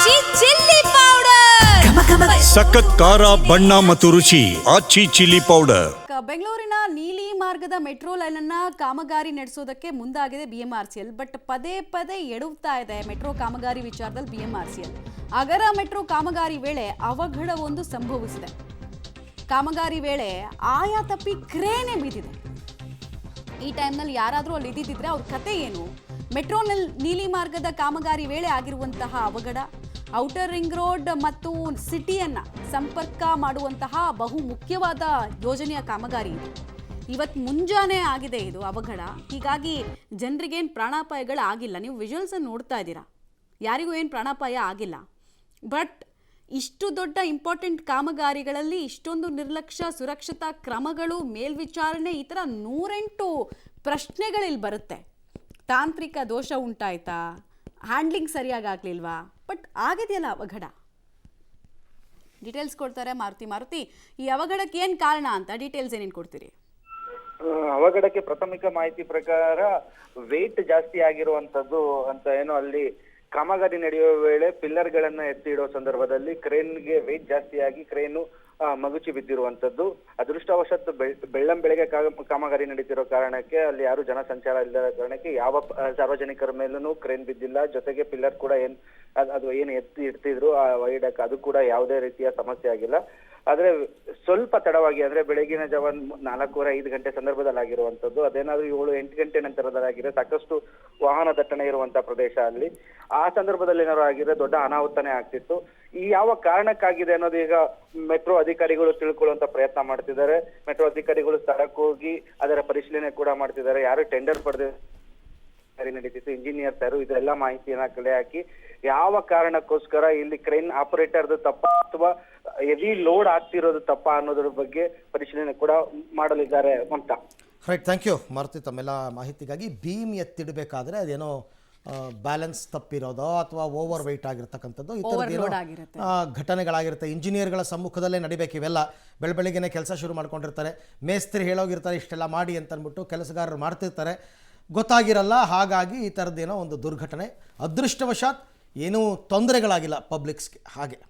ಆಚಿ chilli powder ಸಖತ್ ಖಾರ ಬಣ್ಣ ಮತ್ತು ರುಚಿ ಆಚಿ ಚಿಲ್ಲಿ ಪೌಡರ್. ಬೆಂಗಳೂರಿನ ನೀಲಿ ಮಾರ್ಗದ ಮೆಟ್ರೋ ಲೈನ್ ಅನ್ನ ಕಾಮಗಾರಿ ನಡೆಸೋದಕ್ಕೆ ಮುಂದಾಗಿದೆ ಬಿಎಂಆರ್ಸಿಎಲ್. ಬಟ್ ಪದೇ ಪದೇ ಎಡುತ್ತಾ ಇದೆ ಮೆಟ್ರೋ ಕಾಮಗಾರಿ ವಿಚಾರದಲ್ಲಿ ಬಿಎಂಆರ್ಸಿಎಲ್. ಅಗರ ಮೆಟ್ರೋ ಕಾಮಗಾರಿ ವೇಳೆ ಅವಘಡವೊಂದು ಸಂಭವಿಸಿದೆ. ಕಾಮಗಾರಿ ವೇಳೆ ಆಯಾ ತಪ್ಪಿ ಕ್ರೇನೇ ಬಿದ್ದಿದೆ. ಈ ಟೈಮ್ನಲ್ಲಿ ಯಾರಾದರೂ ಅಲ್ಲಿ ಇದ್ದಿದ್ರೆ ಅವ್ರ ಕತೆ ಏನು? ಮೆಟ್ರೋನಲ್ಲಿ ನೀಲಿ ಮಾರ್ಗದ ಕಾಮಗಾರಿ ವೇಳೆ ಆಗಿರುವಂತಹ ಅವಘಡ, ಔಟರ್ ರಿಂಗ್ ರೋಡ್ ಮತ್ತು ಸಿಟಿಯನ್ನು ಸಂಪರ್ಕ ಮಾಡುವಂತಹ ಬಹು ಮುಖ್ಯವಾದ ಯೋಜನೆಯ ಕಾಮಗಾರಿ ಇದು. ಇವತ್ತು ಮುಂಜಾನೆ ಆಗಿದೆ ಇದು ಅವಘಡ. ಹೀಗಾಗಿ ಜನರಿಗೇನು ಪ್ರಾಣಾಪಾಯಗಳು ಆಗಿಲ್ಲ. ನೀವು ವಿಜುವಲ್ಸನ್ನು ನೋಡ್ತಾ ಇದ್ದೀರಾ, ಯಾರಿಗೂ ಏನು ಪ್ರಾಣಾಪಾಯ ಆಗಿಲ್ಲ. ಬಟ್ ಇಷ್ಟು ದೊಡ್ಡ ಇಂಪಾರ್ಟೆಂಟ್ ಕಾಮಗಾರಿಗಳಲ್ಲಿ ಇಷ್ಟೊಂದು ನಿರ್ಲಕ್ಷ್ಯ, ಸುರಕ್ಷತಾ ಕ್ರಮಗಳು, ಮೇಲ್ವಿಚಾರಣೆ, ಈ ಥರ 108 ಪ್ರಶ್ನೆಗಳಿಲ್ಲಿ ಬರುತ್ತೆ. ತಾಂತ್ರಿಕ ದೋಷ ಉಂಟಾಯ್ತಾ, ಹ್ಯಾಂಡ್ಲಿಂಗ್ ಸರಿಯಾಗಿ ಆಗಲಿಲ್ವಾ? ಬಟ್ ಆಗಿದೆಯಲ್ಲ ಅವಘಡ. ಡೀಟೇಲ್ಸ್ ಕೊಡ್ತಾರೆ ಮಾರುತಿ. ಈ ಅವಘಡಕ್ಕೆ ಏನು ಕಾರಣ ಅಂತ ಡೀಟೇಲ್ಸ್ ಏನೇನು ಕೊಡ್ತೀರಿ? ಅವಘಡಕ್ಕೆ ಪ್ರಾಥಮಿಕ ಮಾಹಿತಿ ಪ್ರಕಾರ ವೇಟ್ ಜಾಸ್ತಿ ಆಗಿರುವಂತದ್ದು ಅಂತ ಏನೋ ಅಲ್ಲಿ ಕಾಮಗಾರಿ ನಡೆಯುವ ವೇಳೆ ಪಿಲ್ಲರ್ ಗಳನ್ನ ಎತ್ತಿ ಇಡುವ ಸಂದರ್ಭದಲ್ಲಿ ಕ್ರೇನ್ಗೆ ವೇಟ್ ಜಾಸ್ತಿಯಾಗಿ ಕ್ರೇನು ಮಗುಚಿ ಬಿದ್ದಿರುವಂತದ್ದು. ಅದೃಷ್ಟವಶಾತ್ ಬೆಳ್ಳಂಬೆಳಗ್ಗೆ ಕಾಮಗಾರಿ ನಡೀತಿರೋ ಕಾರಣಕ್ಕೆ ಅಲ್ಲಿ ಯಾರು ಜನಸಂಚಾರ ಇಲ್ಲದ ಕಾರಣಕ್ಕೆ ಯಾವ ಸಾರ್ವಜನಿಕರ ಮೇಲೂ ಕ್ರೇನ್ ಬಿದ್ದಿಲ್ಲ. ಜೊತೆಗೆ ಪಿಲ್ಲರ್ ಕೂಡ ಅದು ಏನು ಎತ್ತಿ ಇಡ್ತಿದ್ರು ಆ ವೈಡಕ್, ಅದು ಕೂಡ ಯಾವುದೇ ರೀತಿಯ ಸಮಸ್ಯೆ ಆಗಿಲ್ಲ. ಆದ್ರೆ ಸ್ವಲ್ಪ ತಡವಾಗಿ ಅಂದ್ರೆ ಬೆಳಗಿನ ಜಾವ 4:30-5 ಗಂಟೆ ಸಂದರ್ಭದಲ್ಲಿ ಆಗಿರುವಂತದ್ದು. ಅದೇನಾದ್ರೂ 7-8 ಗಂಟೆ ನಂತರದಲ್ಲಾಗಿದ್ರೆ ಸಾಕಷ್ಟು ವಾಹನ ದಟ್ಟಣೆ ಇರುವಂತಹ ಪ್ರದೇಶ ಅಲ್ಲಿ. ಆ ಸಂದರ್ಭದಲ್ಲಿ ಏನಾದ್ರು ಆಗಿದ್ರೆ ದೊಡ್ಡ ಅನಾಹುತನೇ ಆಗ್ತಿತ್ತು. ಈ ಯಾವ ಕಾರಣಕ್ಕಾಗಿದೆ ಅನ್ನೋದು ಈಗ ಮೆಟ್ರೋ ಅಧಿಕಾರಿಗಳು ತಿಳ್ಕೊಳ್ಳುವಂತ ಪ್ರಯತ್ನ ಮಾಡ್ತಿದ್ದಾರೆ. ಮೆಟ್ರೋ ಅಧಿಕಾರಿಗಳು ಸ್ಥಳಕ್ಕೆ ಹೋಗಿ ಅದರ ಪರಿಶೀಲನೆ ಕೂಡ ಮಾಡ್ತಿದ್ದಾರೆ. ಯಾರು ಟೆಂಡರ್ ಪಡೆದ ನಡೀತಿತ್ತು, ಇಂಜಿನಿಯರ್ಸ್ ಯಾರು, ಇದೆಲ್ಲ ಮಾಹಿತಿಯನ್ನ ಕಲೆ ಹಾಕಿ ಯಾವ ಕಾರಣಕ್ಕೋಸ್ಕರ ಇಲ್ಲಿ ಕ್ರೇನ್ ಆಪರೇಟರ್ದು ತಪ್ಪ ಅಥವಾ ಹೆವಿ ಲೋಡ್ ಆಗ್ತಿರೋದು ತಪ್ಪ ಅನ್ನೋದ್ರ ಬಗ್ಗೆ ಪರಿಶೀಲನೆ ಕೂಡ ಮಾಡಲಿದ್ದಾರೆ ಅಂತ. ರೈಟ್, ಥ್ಯಾಂಕ್ ಯು ಮಾರುತಿ ತಮ್ಮೆಲ್ಲ ಮಾಹಿತಿಗಾಗಿ. ಬೀಮ್ ಎತ್ತಿಡಬೇಕಾದ್ರೆ ಅದೇನೋ ಬ್ಯಾಲೆನ್ಸ್ ತಪ್ಪಿರೋದೋ ಅಥವಾ ಓವರ್ ವೆಯ್ಟ್ ಆಗಿರ್ತಕ್ಕಂಥದ್ದು ಈ ಥರದ್ದೇನೋ ಘಟನೆಗಳಾಗಿರುತ್ತೆ. ಇಂಜಿನಿಯರ್ಗಳ ಸಮ್ಮುಖದಲ್ಲೇ ನಡಿಬೇಕು ಇವೆಲ್ಲ. ಬೆಳಬೆಳಗ್ಗೆನೇ ಕೆಲಸ ಶುರು ಮಾಡ್ಕೊಂಡಿರ್ತಾರೆ, ಮೇಸ್ತ್ರಿ ಹೇಳೋಗಿರ್ತಾರೆ ಇಷ್ಟೆಲ್ಲ ಮಾಡಿ ಅಂತ ಅಂದ್ಬಿಟ್ಟು ಕೆಲಸಗಾರರು ಮಾಡ್ತಿರ್ತಾರೆ, ಗೊತ್ತಾಗಿರಲ್ಲ. ಹಾಗಾಗಿ ಈ ಥರದ್ದೇನೋ ಒಂದು ದುರ್ಘಟನೆ. ಅದೃಷ್ಟವಶಾತ್ ಏನೂ ತೊಂದರೆಗಳಾಗಿಲ್ಲ ಪಬ್ಲಿಕ್ಸ್ಗೆ. ಹಾಗೆ